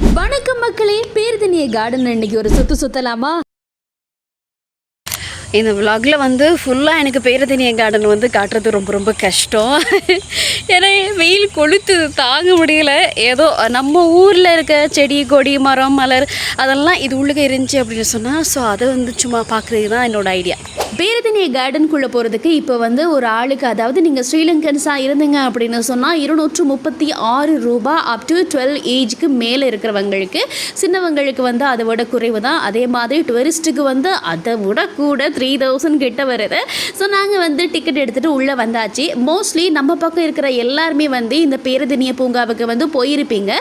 வணக்கம் மக்களே, பேர்தனிய கார்டன் இன்னைக்கு ஒரு சுத்தலாமா? இந்த விலாகில் வந்து ஃபுல்லாக எனக்கு பேரதனிய கார்டன் வந்து காட்டுறது ரொம்ப ரொம்ப கஷ்டம். ஏன்னா வெயில் கொளுத்து தாங்க முடியல. ஏதோ நம்ம ஊரில் இருக்க செடி கொடி மரம் மலர் அதெல்லாம் இது உள்ளுக்க இருந்துச்சு அப்படின்னு சொன்னால் ஸோ அதை வந்து சும்மா பார்க்குறது தான் என்னோடய ஐடியா. பேரதனிய கார்டனுக்குள்ளே போகிறதுக்கு இப்போ வந்து ஒரு ஆளுக்கு, அதாவது நீங்கள் ஸ்ரீலங்கன்ஸாக இருந்தீங்க அப்படின்னு சொன்னால் 236 ரூபா அப் டு 12 ஏஜுக்கு மேலே இருக்கிறவங்களுக்கு. சின்னவங்களுக்கு வந்து அதை விட குறைவு தான். அதே மாதிரி டூரிஸ்ட்டுக்கு வந்து அதை விட கூட 3000 கிட்ட வருது. ஸோ நாங்கள் வந்து டிக்கெட் எடுத்துகிட்டு உள்ளே வந்தாச்சு. மோஸ்ட்லி நம்ம பக்கம் இருக்கிற எல்லாருமே வந்து இந்த பேரதனிய பூங்காவுக்கு வந்து போயிருப்பீங்க.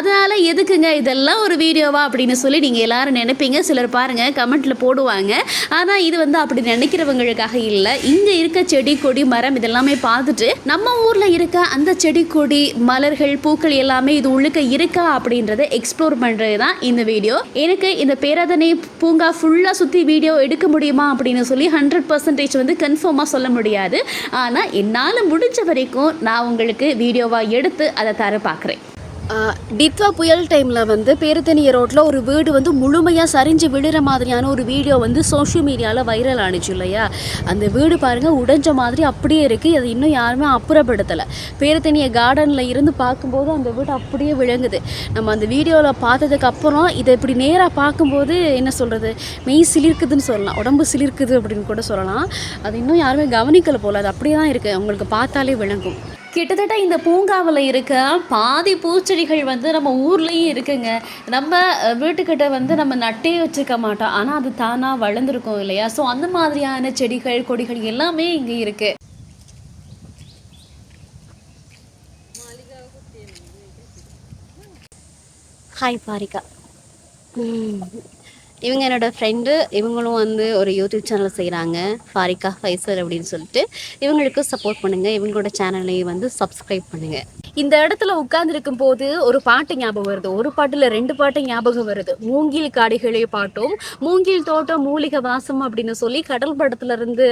அதனால் எதுக்குங்க இதெல்லாம் ஒரு வீடியோவா அப்படின்னு சொல்லி நீங்கள் எல்லோரும் நினைப்பீங்க. சிலர் பாருங்கள் கமெண்ட்டில் போடுவாங்க. ஆனால் இது வந்து அப்படி நினைக்கிறவங்களுக்காக இல்லை. இங்கே இருக்க செடி கொடி மரம் இதெல்லாமே பார்த்துட்டு நம்ம ஊரில் இருக்க அந்த செடி கொடி மலர்கள் பூக்கள் எல்லாமே இது உள்ளுக்க இருக்கா அப்படின்றத எக்ஸ்ப்ளோர் பண்ணுறது தான் இந்த வீடியோ. எனக்கு இந்த பேரதனை பூங்கா ஃபுல்லாக சுற்றி வீடியோ எடுக்க முடியுமா அப்படின்னு சொல்லி 100% வந்து கன்ஃபார்மாக சொல்ல முடியாது. ஆனால் என்னால் முடிஞ்ச வரைக்கும் நான் உங்களுக்கு வீடியோவாக எடுத்து அதை தர பார்க்குறேன். டித்வா புயல் டைமில் வந்து பேரதனிய ரோட்டில் ஒரு வீடு வந்து முழுமையாக சரிஞ்சு விழுற மாதிரியான ஒரு வீடியோ வந்து சோஷியல் மீடியாவில் வைரல் ஆனிச்சு இல்லையா? அந்த வீடு பாருங்கள் உடைஞ்ச மாதிரி அப்படியே இருக்குது. அது இன்னும் யாருமே அப்புறப்படுத்தலை. பேரதனிய கார்டனில் இருந்து பார்க்கும்போது அந்த வீடு அப்படியே விளங்குது. நம்ம அந்த வீடியோவில் பார்த்ததுக்கப்புறம் இதை இப்படி நேராக பார்க்கும்போது என்ன சொல்கிறது, மெய் சிலிர்க்குதுன்னு சொல்லலாம், உடம்பு சிலிர்க்குது அப்படின்னு கூட சொல்லலாம். அது இன்னும் யாருமே கவனிக்கலை போல். அது அப்படியே தான் இருக்குது, அவங்களுக்கு பார்த்தாலே விளங்கும். கிட்டத்தட்ட இந்த பூங்காவில் இருக்க பாதி பூச்செடிகள் வந்து நம்ம ஊர்லேயும் இருக்குங்க. நம்ம வீட்டுக்கிட்ட வந்து நம்ம நட்டே வச்சுருக்க மாட்டோம், ஆனால் அது தானாக வளர்ந்துருக்கும் இல்லையா? ஸோ அந்த மாதிரியான செடிகள் கொடிகள் எல்லாமே இங்கே இருக்குது. ஹாய் பாரிகா. இவங்க என்னோடய ஃப்ரெண்டு. இவங்களும் வந்து ஒரு யூடியூப் சேனல் செய்கிறாங்க, ஃபாரிகா ஃபைசல் அப்படின்னு சொல்லிட்டு. இவங்களுக்கு சப்போர்ட் பண்ணுங்கள், இவங்களோட சேனலையும் வந்து சப்ஸ்கிரைப் பண்ணுங்கள். இந்த இடத்துல உட்கார்ந்துருக்கும் போது ஒரு பாட்டு ஞாபகம் வருது. ஒரு பாட்டில் 2 பாட்டு ஞாபகம் வருது. மூங்கில் காடுகளே பாட்டும் மூங்கில் தோட்டம் மூலிகை வாசம் அப்படின்னு சொல்லி கடல் படத்துலேருந்து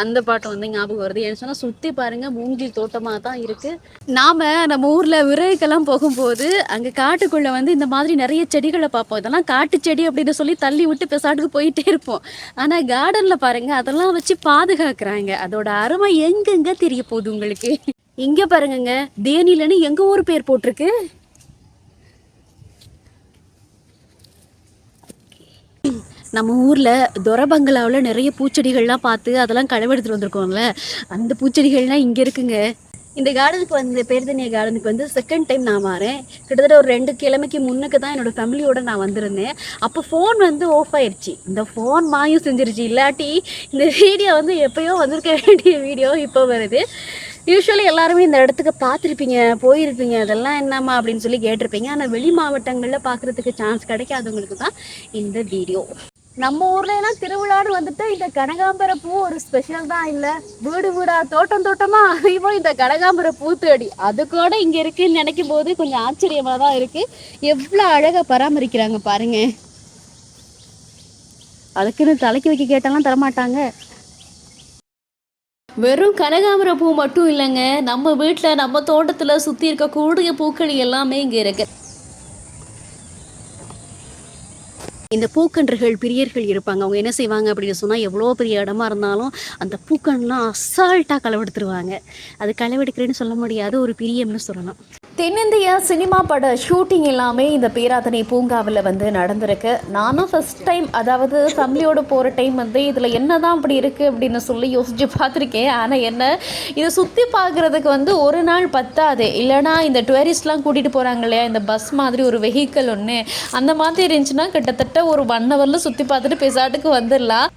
அந்த பாட்டு வந்து ஞாபகம் வருது. ஏன்னு சொன்னால் சுற்றி பாருங்கள் மூங்கில் தோட்டமாக தான் இருக்குது. நாம் நம்ம ஊரில் விறகுக்கெல்லாம் போகும்போது அங்கே காட்டுக்குள்ளே வந்து இந்த மாதிரி நிறைய செடிகளை பார்ப்போம். இதெல்லாம் காட்டு செடி அப்படின்னு சொல்லி தள்ளி விட்டு பெசாட்டுக்கு போயிட்டே இருப்போம். ஆனால் கார்டனில் பாருங்கள் அதெல்லாம் வச்சு பாதுகாக்கிறாங்க. அதோட அருமை எங்கெங்க தெரிய போகுது உங்களுக்கு. இங்கே பாருங்கங்க, தேனிலன்னு எங்கள் ஊர் பேர் போட்டிருக்கு. நம்ம ஊரில் துர பங்களாவில் நிறைய பூச்செடிகள்லாம் பார்த்து அதெல்லாம் களவெடுத்துட்டு வந்திருக்கோம்ல, அந்த பூச்செடிகள்லாம் இங்கே இருக்குங்க. இந்த கார்டனுக்கு வந்து பேர்தனிய கார்டனுக்கு வந்து செகண்ட் டைம் நான் வரேன். கிட்டத்தட்ட ஒரு 2 கிழமைக்கு முன்னுக்கு தான் என்னோடய ஃபேமிலியோடு நான் வந்திருந்தேன். அப்போ ஃபோன் வந்து ஆஃப் ஆயிடுச்சு. இந்த ஃபோன் மாயும் செஞ்சிருச்சு. இல்லாட்டி இந்த வீடியோ வந்து எப்போயோ வந்திருக்க வேண்டிய வீடியோ இப்போ வருது. யூஸ்வலி எல்லாருமே இந்த இடத்துக்கு பார்த்துருப்பீங்க, போயிருப்பீங்க, அதெல்லாம் என்னம்மா அப்படின்னு சொல்லி கேட்டிருப்பீங்க. ஆனால் வெளி மாவட்டங்களில் பார்க்குறதுக்கு சான்ஸ் கிடைக்காதவங்களுக்கு தான் இந்த வீடியோ. நம்ம ஊர்லாம் திருவிழான்னு வந்துட்டு இந்த கனகாம்பர பூ ஒரு ஸ்பெஷல் தான். இல்லை வீடு வீடா தோட்டமா இப்போ இந்த கனகாம்பர பூத்தடி அது கூட இங்கே இருக்குன்னு நினைக்கும் போது கொஞ்சம் ஆச்சரியமாக தான் இருக்குது. எவ்வளோ அழகாக பராமரிக்கிறாங்க பாருங்க. அதுக்குன்னு தலைக்கு வைக்க கேட்டாலாம் தரமாட்டாங்க. வெறும் கனகாம்பர பூ மட்டும் இல்லைங்க, நம்ம வீட்டில் நம்ம தோட்டத்தில் சுற்றி இருக்கக்கூடிய பூக்கள் எல்லாமே இங்கே இருக்கு. இந்த பூக்கன்றுகள் பிரியர்கள் இருப்பாங்க. அவங்க என்ன செய்வாங்க அப்படின்னு சொன்னால், எவ்வளோ பெரிய இடமா இருந்தாலும் அந்த பூக்கன்லாம் அசால்ட்டாக களவெடுத்துருவாங்க. அது களவெடுக்கிறேன்னு சொல்ல முடியாது, ஒரு பிரியம்னு சொல்லலாம். தென்னிந்திய சினிமா பட ஷூட்டிங் எல்லாமே இந்த பேராதனை பூங்காவில் வந்து நடந்திருக்கு. நானும் ஃபஸ்ட் டைம், அதாவது ஃபேமிலியோடு போகிற டைம் வந்து இதில் என்ன தான் அப்படி இருக்குது அப்படின்னு சொல்லி யோசித்து பார்த்துருக்கேன். ஆனால் என்ன, இதை சுற்றி பார்க்குறதுக்கு வந்து ஒரு நாள் பத்தாது. இல்லைனா இந்த டூரிஸ்ட்லாம் கூட்டிகிட்டு போகிறாங்க இல்லையா, இந்த பஸ் மாதிரி ஒரு வெஹிக்கிள் ஒன்று அந்த மாதிரி இருந்துச்சுன்னா கிட்டத்தட்ட ஒரு 1 ஹவரில் சுற்றி பார்த்துட்டு பெசாட்டுக்கு வந்துடலாம்.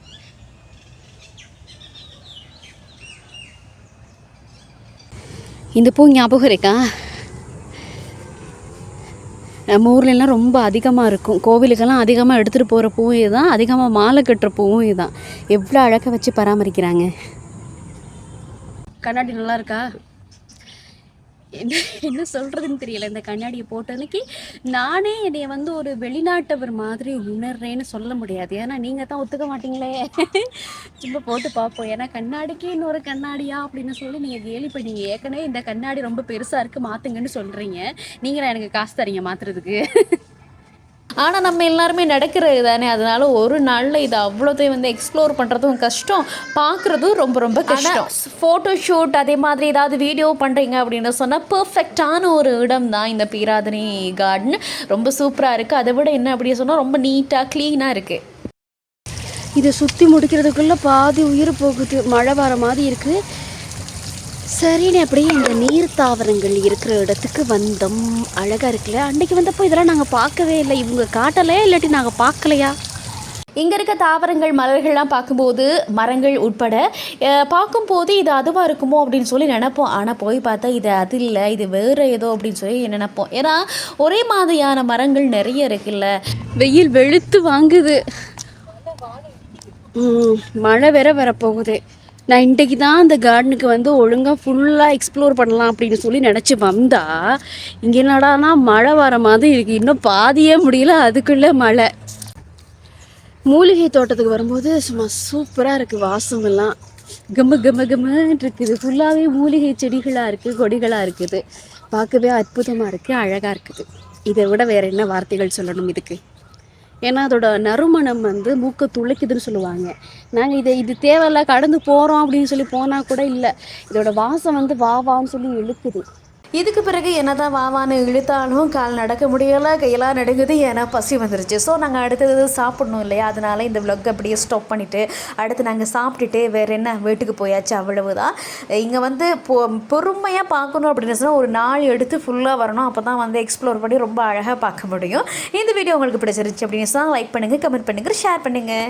இந்த பூ ஞாபகம் இருக்கா? நம்ம ஊர்லெலாம் ரொம்ப அதிகமாக இருக்கும். கோவிலுக்கெல்லாம் அதிகமாக எடுத்துகிட்டு போகிற பூவும் இதுதான், அதிகமாக மாலை கட்டுற பூவும் இதுதான். எவ்வளோ அழகாக வச்சு பராமரிக்கிறாங்க. கண்ணாடி நல்லா இருக்கா? என்ன சொல்கிறதுன்னு தெரியல. இந்த கண்ணாடியை போட்ட அன்னைக்கு நானே என்னைய வந்து ஒரு வெளிநாட்டவர் மாதிரி உணர்றேன்னு சொல்ல முடியாது. ஏன்னா நீங்கள் தான் ஒத்துக்க மாட்டீங்களே. சும்மா போட்டு பார்ப்போம். ஏன்னா கண்ணாடிக்கு இன்னொரு கண்ணாடியா அப்படின்னு சொல்லி நீங்கள் கேலி பண்ணீங்க. ஏற்கனவே இந்த கண்ணாடி ரொம்ப பெருசாக இருக்குது மாற்றுங்கன்னு சொல்கிறீங்க. நீங்களா எனக்கு காசு தரீங்க மாற்றுறதுக்கு? ஆனால் நம்ம எல்லாருமே நடக்கிறது தானே, அதனால ஒரு நாளில் இது அவ்வளோத்தையும் வந்து எக்ஸ்ப்ளோர் பண்ணுறதும் கஷ்டம், பார்க்குறதும் ரொம்ப ரொம்ப கஷ்டம். ஃபோட்டோ ஷூட் அதே மாதிரி ஏதாவது வீடியோ பண்ணுறீங்க அப்படின்னு சொன்னால் பர்ஃபெக்டான ஒரு இடம் தான் இந்த பேராதனை கார்டன். ரொம்ப சூப்பராக இருக்குது. அதை விட என்ன அப்படின்னு சொன்னால் ரொம்ப நீட்டாக க்ளீனாக இருக்குது. இதை சுற்றி முடிக்கிறதுக்குள்ளே பாதி உயிர் போகுது. மழை வர மாதிரி இருக்குது. சரின்னு அப்படியே இந்த நீர் தாவரங்கள் இருக்கிற இடத்துக்கு வந்தோம். அழகாக இருக்குல்ல. அன்றைக்கி வந்தப்போ இதெல்லாம் நாங்கள் பார்க்கவே இல்லை. இவங்க காட்டலையா இல்லாட்டி நாங்கள் பார்க்கலையா? இங்கே இருக்க தாவரங்கள் மலர்கள்லாம் பார்க்கும்போது மரங்கள் உட்பட பார்க்கும்போது இது அதுவாக இருக்குமோ அப்படின்னு சொல்லி நினைப்போம். ஆனால் போய் பார்த்தா இது அது இல்லை, இது வேறு ஏதோ அப்படின்னு சொல்லி நினைப்போம். ஏன்னா ஒரே மாதிரியான மரங்கள் நிறைய இருக்குல்ல. வெயில் வெளுத்து வாங்குது. மழை வேற வரப்போகுது. நான் இன்றைக்கு தான் அந்த கார்டனுக்கு வந்து ஒழுங்காக ஃபுல்லாக எக்ஸ்ப்ளோர் பண்ணலாம் அப்படின்னு சொல்லி நினச்சி வந்தா இங்கே என்னடானா மழை வர மாதிரி இருக்குது. இன்னும் பாதியே முடியல, அதுக்குள்ளே மழை. மூலிகை தோட்டத்துக்கு வரும்போது சும்மா சூப்பராக இருக்குது. வாசம் எல்லாம் கம்ம கம்ம கம்மன்னு இருக்குது. ஃபுல்லாகவே மூலிகை செடிகளாக இருக்குது, கொடிகளாக இருக்குது. பார்க்கவே அற்புதமாக இருக்குது, அழகாக இருக்குது. இதை விட வேறு என்ன வார்த்தைகள் சொல்லணும் இதுக்கு? ஏன்னா அதோட நறுமணம் வந்து மூக்கை துளைக்குதுன்னு சொல்லுவாங்க. நாங்கள் இது தேவையில்ல கடந்து போகிறோம் அப்படின்னு சொல்லி போனால் கூட இல்லை, இதோட வாசம் வந்து வான்னு சொல்லி இழுக்குது. இதுக்கு பிறகு என்னதான் வாவான்னு இழுத்தாலும் கால் நடக்க முடியலை, கையெல்லாம் நடுங்குது. ஏன்னா பசி வந்துருச்சு. ஸோ நாங்கள் அடுத்தது சாப்பிடணும் இல்லையா, அதனால இந்த vlog அப்படியே ஸ்டாப் பண்ணிவிட்டு அடுத்து நாங்கள் சாப்பிட்டுட்டு வேறு என்ன வீட்டுக்கு போயாச்சு, அவ்வளவுதான். இங்கே வந்து பொறுமையாக பார்க்கணும் அப்படின்னு சொன்னால் ஒரு நாள் எடுத்து ஃபுல்லாக வரணும். அப்போ தான் வந்து எக்ஸ்ப்ளோர் பண்ணி ரொம்ப அழகாக பார்க்க முடியும். இந்த வீடியோ உங்களுக்கு பிடிச்சிருச்சு அப்படின்னு சொன்னால் லைக் பண்ணுங்கள், கமெண்ட் பண்ணுங்கள், ஷேர் பண்ணுங்கள்.